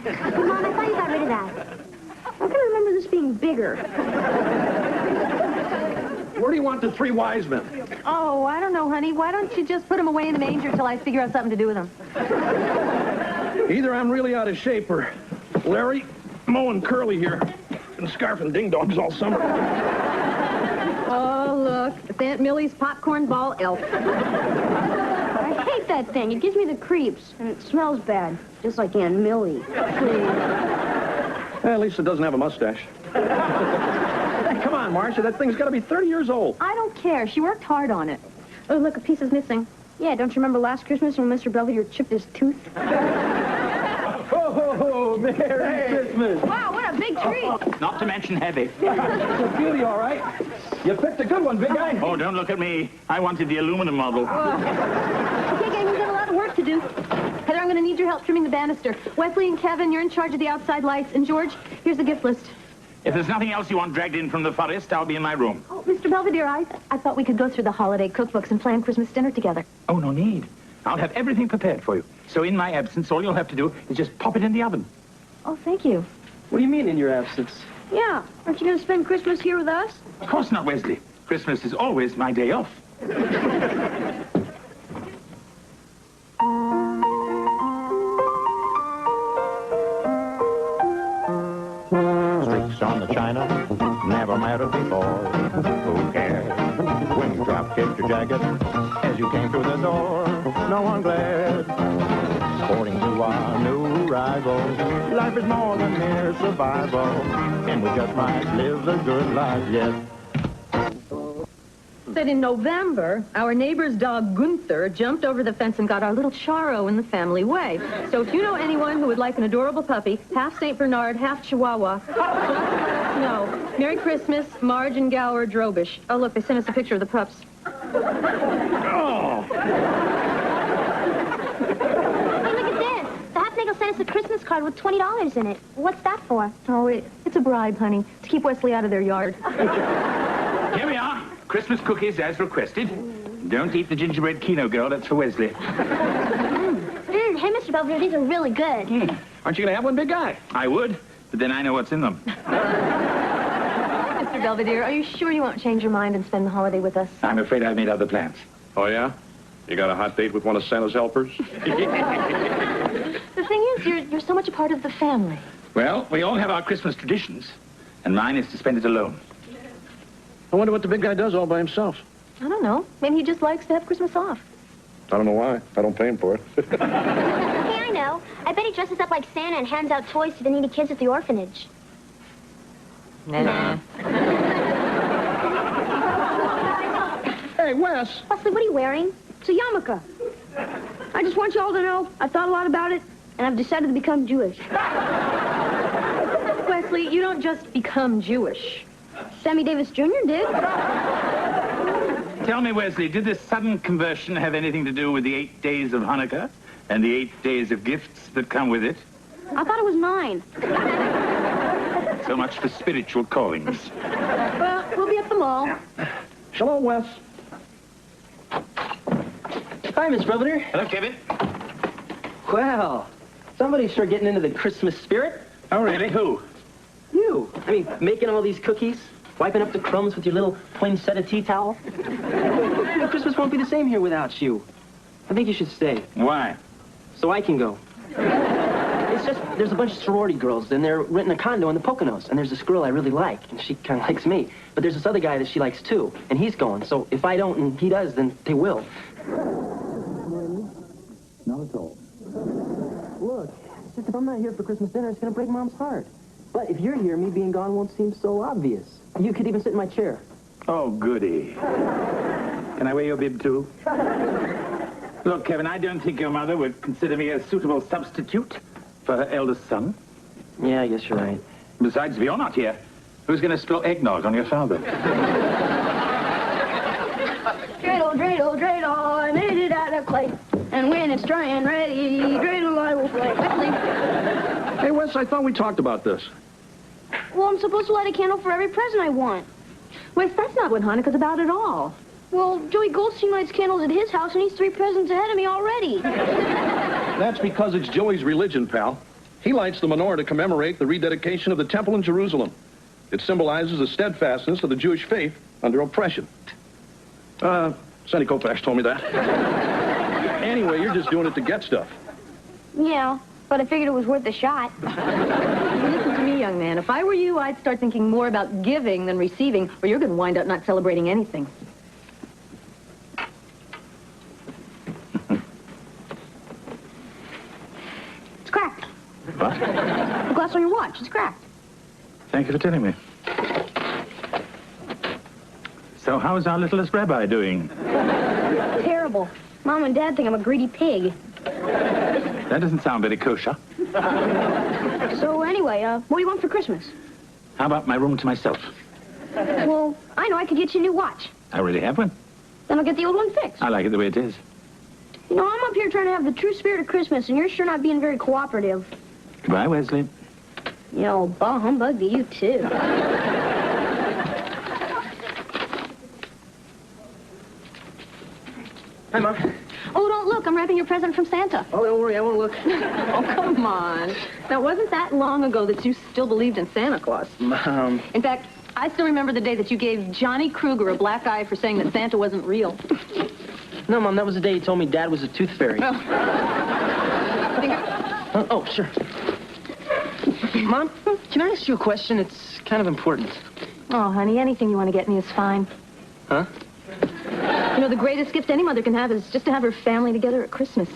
Mom, I thought you got rid of that. I can remember this being bigger. Where do you want the 3 wise men? Oh, I don't know, honey. Why don't you just put them away in the manger till I figure out something to do with them? Either I'm really out of shape or Larry, Mo, and Curly here been scarfing ding-dongs all summer. Oh, look. It's Aunt Millie's popcorn ball elf. I hate that thing. It gives me the creeps, and it smells bad, just like Aunt Millie. Please. At least it doesn't have a mustache. Come on, Marcia, that thing's got to be 30 years old. I don't care. She worked hard on it. Oh, look, a piece is missing. Yeah, don't you remember last Christmas when Mr. Belvedere chipped his tooth? Oh, Merry Christmas. Wow, what a big treat. Not to mention heavy. It's a beauty, all right. You picked a good one, big guy. Oh, don't look at me. I wanted the aluminum model. Okay, gang, we've got a lot of work to do. Heather, I'm going to need your help trimming the banister. Wesley and Kevin, you're in charge of the outside lights. And George, here's the gift list. If there's nothing else you want dragged in from the forest, I'll be in my room. Oh, Mr. Belvedere, I thought we could go through the holiday cookbooks and plan Christmas dinner together. Oh, no need. I'll have everything prepared for you. So in my absence, all you'll have to do is just pop it in the oven. Oh, thank you. What do you mean in your absence? Yeah, aren't you going to spend Christmas here with us? Of course not, Wesley. Christmas is always my day off. Streaks on the china never mattered before. Who cares when you drop kicked your jacket as you came through the door? No one glad. According to our new rival, life is more than mere survival, and we just might live the good life yet. That in November, our neighbor's dog Gunther jumped over the fence and got our little Charo in the family way. So if you know anyone who would like an adorable puppy, half St. Bernard, half Chihuahua, no. Merry Christmas, Marge and Gower Drobish. Oh, look, they sent us a picture of the pups. Oh! Hey, look at this. The Hopnagel sent us a Christmas card with $20 in it. What's that for? Oh, it's a bribe, honey, to keep Wesley out of their yard. Here we are. Christmas cookies as requested. Don't eat the gingerbread Kino girl. That's for Wesley. Hey, Mr. Belvedere, these are really good. Aren't you going to have one, big guy? I would, but then I know what's in them. Mr. Belvedere, are you sure you won't change your mind and spend the holiday with us? I'm afraid I've made other plans. Oh, yeah? You got a hot date with one of Santa's helpers? The thing is, you're so much a part of the family. Well, we all have our Christmas traditions, and mine is to spend it alone. I wonder what the big guy does all by himself. I don't know. Maybe he just likes to have Christmas off. I don't know why. I don't pay him for it. Hey, I know. I bet he dresses up like Santa and hands out toys to the needy kids at the orphanage. Nah. Hey, Wes. Wesley, what are you wearing? It's a yarmulke. I just want you all to know I've thought a lot about it, and I've decided to become Jewish. Wesley, you don't just become Jewish. Sammy Davis Jr. did. Tell me, Wesley, did this sudden conversion have anything to do with the 8 days of Hanukkah and the 8 days of gifts that come with it? I thought it was 9. So much for spiritual callings. Well, we'll be at the mall. Shalom, Wes. Hi, Miss Belvedere. Hello, Kevin. Well, somebody's sure getting into the Christmas spirit. Oh, really? Who? You. I mean, making all these cookies, wiping up the crumbs with your little poinsettia tea towel. Christmas won't be the same here without you. I think you should stay. Why? So I can go. It's just, there's a bunch of sorority girls, and they're renting a condo in the Poconos, and there's this girl I really like, and she kind of likes me. But there's this other guy that she likes too, and he's going. So if I don't and he does, then they will. Not at all. Look, it's just if I'm not here for Christmas dinner, it's going to break Mom's heart. But if you're here, me being gone won't seem so obvious. You could even sit in my chair. Oh, goody. Can I wear your bib, too? Look, Kevin, I don't think your mother would consider me a suitable substitute for her eldest son. Yeah, I guess you're right. Besides, if you're not here, who's going to spill eggnog on your father? Dreidel, dreidel, dreidel, I made it out of clay. And when it's dry and ready, dreidel I will play. Hey, Wes, I thought we talked about this. Well, I'm supposed to light a candle for every present I want. Wes, that's not what Hanukkah's about at all. Well, Joey Goldstein lights candles at his house, and he's 3 presents ahead of me already. That's because it's Joey's religion, pal. He lights the menorah to commemorate the rededication of the temple in Jerusalem. It symbolizes the steadfastness of the Jewish faith under oppression. Sonny Kopax told me that. Anyway, you're just doing it to get stuff. Yeah, but I figured it was worth a shot. Listen to me, young man. If I were you, I'd start thinking more about giving than receiving, or you're going to wind up not celebrating anything. It's cracked. What? The glass on your watch, it's cracked. Thank you for telling me. So how is our littlest rabbi doing? Terrible. Mom and Dad think I'm a greedy pig. That doesn't sound very kosher. So anyway, what do you want for Christmas? How about my room to myself? Well, I know I could get you a new watch. I already have one. Then I'll get the old one fixed. I like it the way it is. You know, I'm up here trying to have the true spirit of Christmas, and you're sure not being very cooperative. Goodbye, Wesley. You know, bah humbug to you, too. Hi, Mom. Oh, don't look. I'm wrapping your present from Santa. Oh, don't worry, I won't look. Oh, come on. Now, wasn't that long ago that you still believed in Santa Claus? Mom. In fact, I still remember the day that you gave Johnny Kruger a black eye for saying that Santa wasn't real. No, Mom, that was the day he told me Dad was a tooth fairy. Oh, sure. Mom, can I ask you a question? It's kind of important. Oh, honey, anything you want to get me is fine. Huh? You know, the greatest gift any mother can have is just to have her family together at Christmas.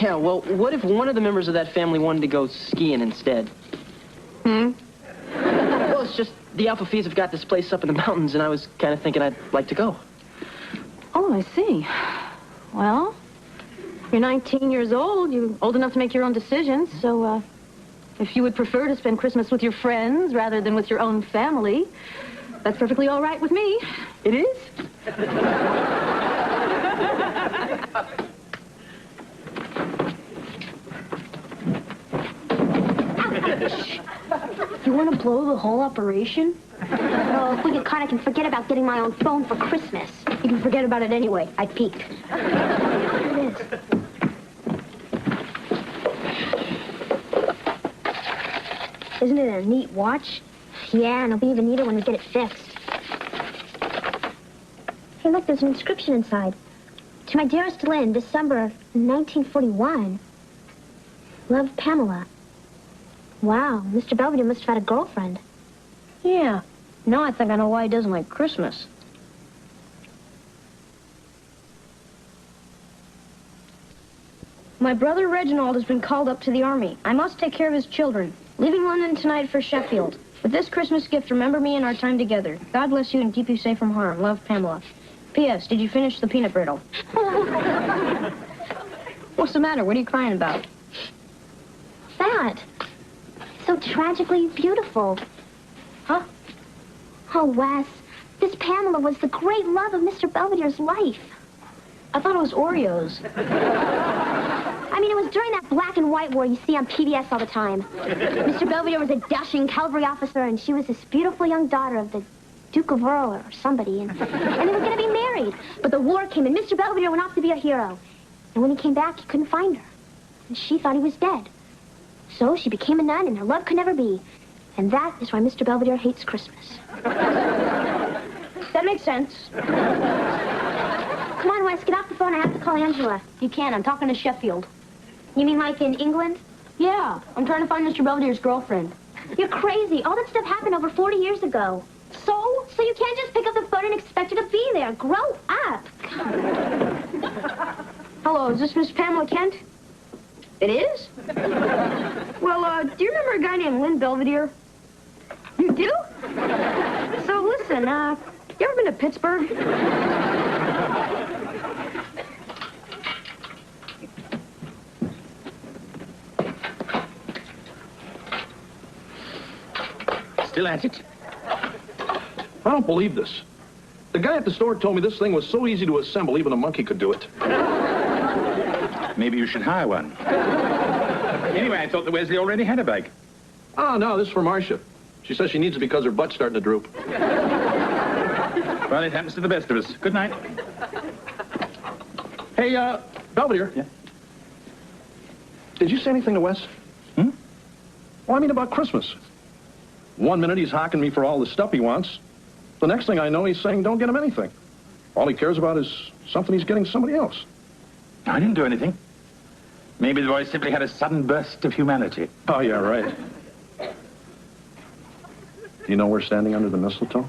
Yeah, well, what if one of the members of that family wanted to go skiing instead? Well, it's just the Alpha Phi's have got this place up in the mountains, and I was kind of thinking I'd like to go. Oh, I see. Well, you're 19 years old. You're old enough to make your own decisions. So, if you would prefer to spend Christmas with your friends rather than with your own family, that's perfectly all right with me. It is? You want to blow the whole operation? Well, if we get caught, I can forget about getting my own phone for Christmas. You can forget about it anyway. I peeked. Here it is. Isn't it a neat watch? Yeah, and it'll be even neater when we get it fixed. Hey, look, there's an inscription inside. To my dearest Lynn, December 1941. Love, Pamela. Wow, Mr. Belvedere must have had a girlfriend. Yeah. Now I think I know why he doesn't like Christmas. My brother Reginald has been called up to the army. I must take care of his children. Leaving London tonight for Sheffield. With this Christmas gift, remember me and our time together. God bless you and keep you safe from harm. Love, Pamela. P.S. Did you finish the peanut brittle? What's the matter? What are you crying about? That. So tragically beautiful. Huh? Oh, Wes. This Pamela was the great love of Mr. Belvedere's life. I thought it was Oreos. I mean, it was during that black and white war you see on PBS all the time. Mr. Belvedere was a dashing cavalry officer, and she was this beautiful young daughter of the Duke of Earl or somebody, and they were going to be married. But the war came, and Mr. Belvedere went off to be a hero. And when he came back, he couldn't find her. And she thought he was dead. So she became a nun, and their love could never be. And that is why Mr. Belvedere hates Christmas. That makes sense. Come on, Wes, get off the phone. I have to call Angela. You can. I'm talking to Sheffield. You mean like in England? Yeah. I'm trying to find Mr. Belvedere's girlfriend. You're crazy. All that stuff happened over 40 years ago. So you can't just pick up the phone and expect her to be there. Grow up. Hello, is this Miss Pamela Kent? It is? Well, do you remember a guy named Lynn Belvedere? You do? So listen, you ever been to Pittsburgh? Still at it? I don't believe this. The guy at the store told me this thing was so easy to assemble, even a monkey could do it. Maybe you should hire one. Anyway, I thought that Wesley already had a bike. Oh, no, this is for Marcia. She says she needs it because her butt's starting to droop. Well, it happens to the best of us. Good night. Hey, Belvedere. Yeah? Did you say anything to Wes? Hmm? Well, I mean about Christmas. 1 minute he's hocking me for all the stuff he wants. The next thing I know, he's saying don't get him anything. All he cares about is something he's getting somebody else. I didn't do anything. Maybe the boy simply had a sudden burst of humanity. Oh, yeah, right. Do you know we're standing under the mistletoe?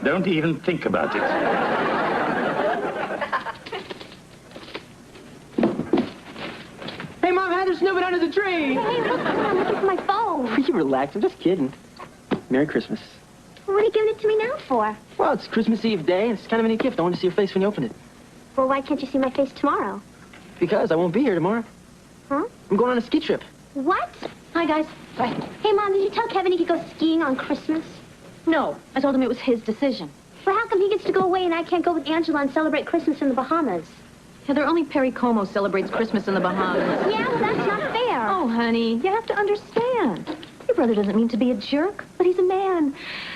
Don't even think about it. Hey, Mom, Heather's snooping under the tree. Hey, look, I'm looking for my phone. You relax. I'm just kidding. Merry Christmas. What are you giving it to me now for? Well, it's Christmas Eve day, and it's kind of a neat gift. I want to see your face when you open it. Well, why can't you see my face tomorrow? Because I won't be here tomorrow. Huh? I'm going on a ski trip. What? Hi, guys. Bye. Hey, Mom, did you tell Kevin he could go skiing on Christmas? No, I told him it was his decision. Well, how come he gets to go away and I can't go with Angela and celebrate Christmas in the Bahamas? Heather, only Perry Como celebrates Christmas in the Bahamas. Yeah, well, that's not fair. Oh, honey, you have to understand. Your brother doesn't mean to be a jerk, but he's a man.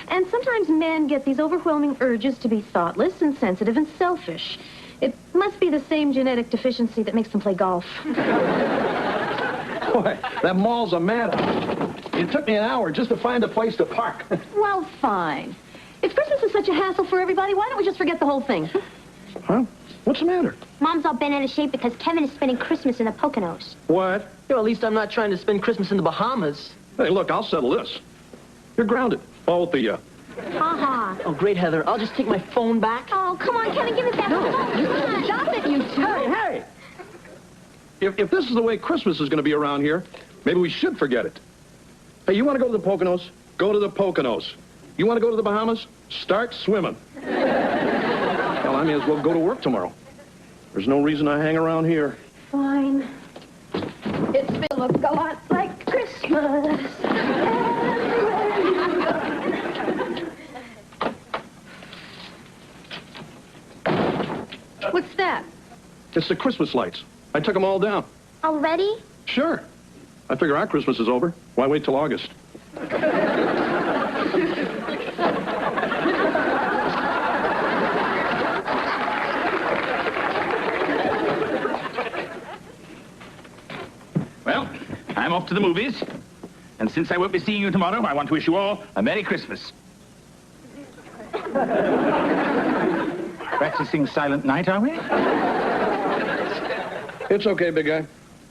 And sometimes men get these overwhelming urges to be thoughtless, insensitive, and selfish. It must be the same genetic deficiency that makes them play golf. Boy, that mall's a madhouse. It took me an hour just to find a place to park. Well, fine. If Christmas is such a hassle for everybody, why don't we just forget the whole thing? Huh? What's the matter? Mom's all bent out of shape because Kevin is spending Christmas in the Poconos. What? You know, at least I'm not trying to spend Christmas in the Bahamas. Hey, look, I'll settle this. You're grounded. Both of you. Ha-ha. Oh, great, Heather. I'll just take my phone back. Oh, come on, Kevin, give it back. No. Come on. Stop it, you two. Hey! If this is the way Christmas is going to be around here, maybe we should forget it. Hey, you want to go to the Poconos? Go to the Poconos. You want to go to the Bahamas? Start swimming. Hell, I may as well go to work tomorrow. There's no reason I hang around here. Fine. It's been look a lot like Christmas. What's that? It's the Christmas lights. I took them all down. Already? Sure. I figure our Christmas is over. Why wait till August? Well, I'm off to the movies. And since I won't be seeing you tomorrow, I want to wish you all a Merry Christmas. Practicing Silent Night, are we? It's okay, big guy.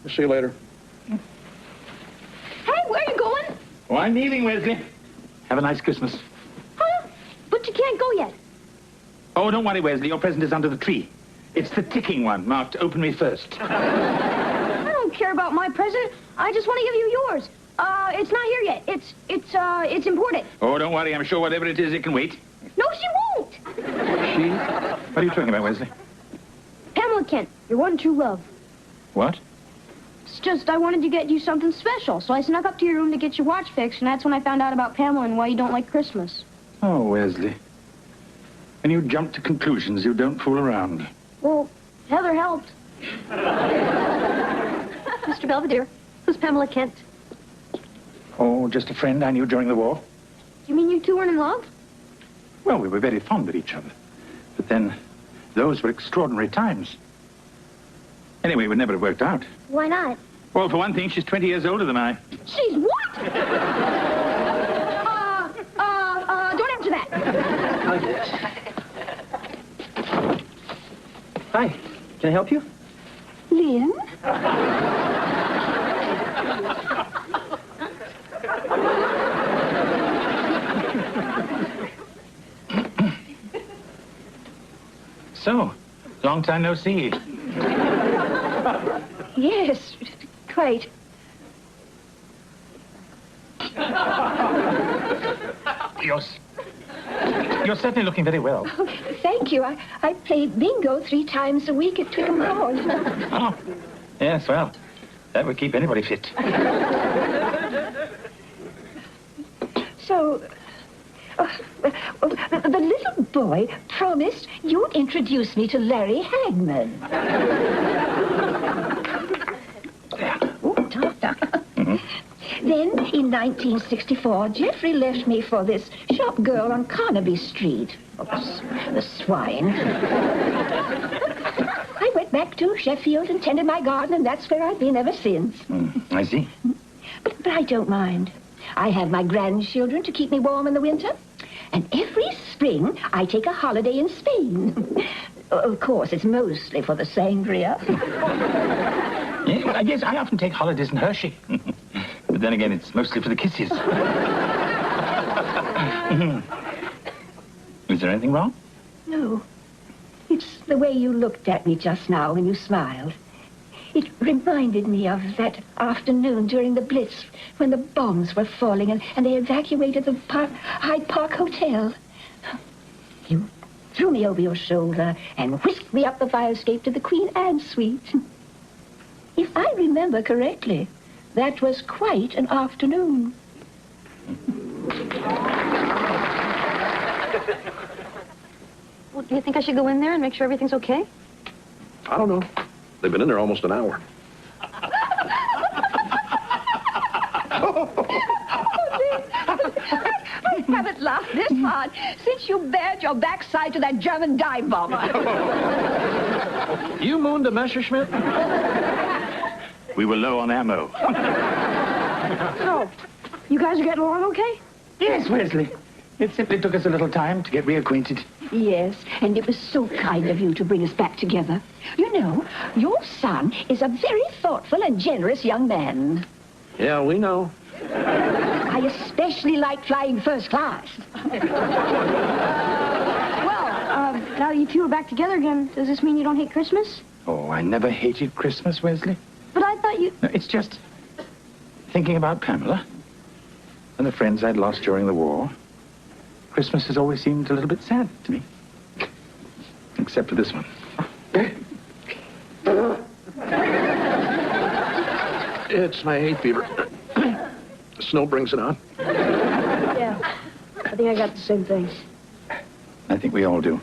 I'll see you later. Hey, where are you going? Oh, I'm leaving, Wesley. Have a nice Christmas. Huh? But you can't go yet. Oh, don't worry, Wesley. Your present is under the tree. It's the ticking one, marked Open Me First. I don't care about my present. I just want to give you yours. It's not here yet. It's important. Oh, don't worry. I'm sure whatever it is, it can wait. No, she won't. She? What are you talking about, Wesley? Pamela Kent, your one true love. What? It's just I wanted to get you something special, so I snuck up to your room to get your watch fixed, and that's when I found out about Pamela and why you don't like Christmas. Oh, Wesley. When you jump to conclusions, you don't fool around. Well, Heather helped. Mr. Belvedere, who's Pamela Kent? Oh, just a friend I knew during the war. You mean you two weren't in love? Well, we were very fond of each other. But then, those were extraordinary times. Anyway, it would never have worked out. Why not? Well, for one thing, she's 20 years older than I. She's what? Don't answer that. Hi. Can I help you? Lynn? So, long time no see. Yes, quite. You're certainly looking very well. Oh, thank you. I play bingo 3 times a week at Twickenham Hall. Oh, yes, well, that would keep anybody fit. So, the little boy promised you'd introduce me to Larry Hagman. Oh, doctor. Then, in 1964, Jeffrey left me for this shop girl on Carnaby Street. Oh, the swine. I went back back to Sheffield and tended my garden, and that's where I've been ever since. I see. But I don't mind. I have my grandchildren to keep me warm in the winter. And every spring, I take a holiday in Spain. Of course, it's mostly for the sangria. Yeah, I guess I often take holidays in Hershey. But then again, it's mostly for the kisses. Is there anything wrong? No. It's the way you looked at me just now when you smiled. It reminded me of that afternoon during the Blitz when the bombs were falling and they evacuated the Hyde Park Hotel. You threw me over your shoulder and whisked me up the fire escape to the Queen Anne suite. If I remember correctly, that was quite an afternoon. Well, do you think I should go in there and make sure everything's okay? I don't know. They've been in there almost an hour. I haven't laughed this hard since you bared your backside to that German dive bomber. You mooned a Messerschmitt? We were low on ammo. So, you guys are getting along okay? Yes, Wesley. It simply took us a little time to get reacquainted. Yes, and it was so kind of you to bring us back together. You know, your son is a very thoughtful and generous young man. Yeah, we know. I especially like flying first class. Well, now that you two are back together again, does this mean you don't hate Christmas? Oh, I never hated Christmas, Wesley. But I thought you... No, it's just thinking about Pamela and the friends I'd lost during the war. Christmas has always seemed a little bit sad to me. Except for this one. It's my hay fever. The snow brings it on. Yeah, I think I got the same thing. I think we all do.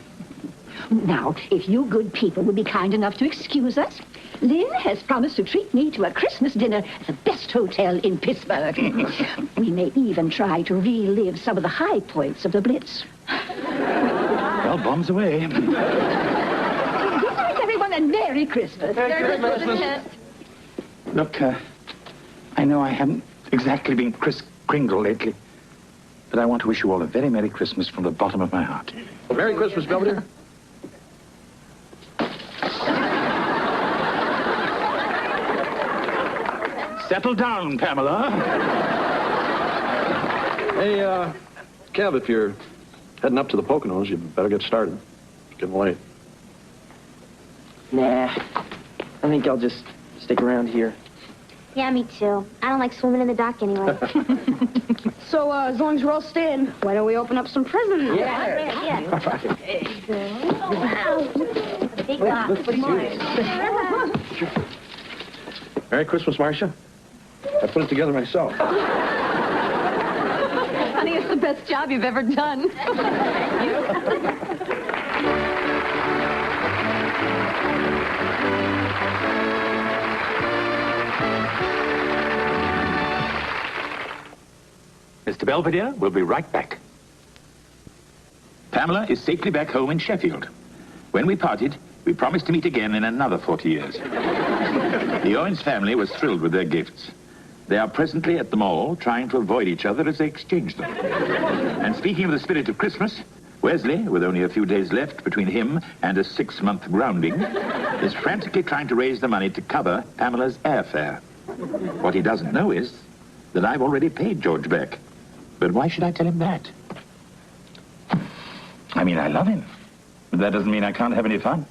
Now, if you good people would be kind enough to excuse us, Lynn has promised to treat me to a Christmas dinner at the best hotel in Pittsburgh. We may even try to relive some of the high points of the Blitz. Well, bombs away. Good night, everyone, and Merry Christmas. Merry Christmas. Look, I know I haven't exactly been Kris Kringle lately, but I want to wish you all a very Merry Christmas from the bottom of my heart. Merry Christmas, Belvedere. Settle down, Pamela. Hey, Kev, if you're heading up to the Poconos, you better get started. It's getting late. Nah, I think I'll just stick around here. Yeah, me too. I don't like swimming in the dock anyway. So, as long as we're all staying, why don't we open up some presents? Yeah. Big box. Merry Christmas, Marcia. I put it together myself. Honey, it's the best job you've ever done. Mr. Belvedere, we'll be right back. Pamela is safely back home in Sheffield. When we parted, we promised to meet again in another 40 years. The Owens family was thrilled with their gifts. They are presently at the mall trying to avoid each other as they exchange them. And speaking of the spirit of Christmas, Wesley, with only a few days left between him and a 6-month grounding, is frantically trying to raise the money to cover Pamela's airfare. What he doesn't know is that I've already paid George back. But why should I tell him that? I mean, I love him. But that doesn't mean I can't have any fun.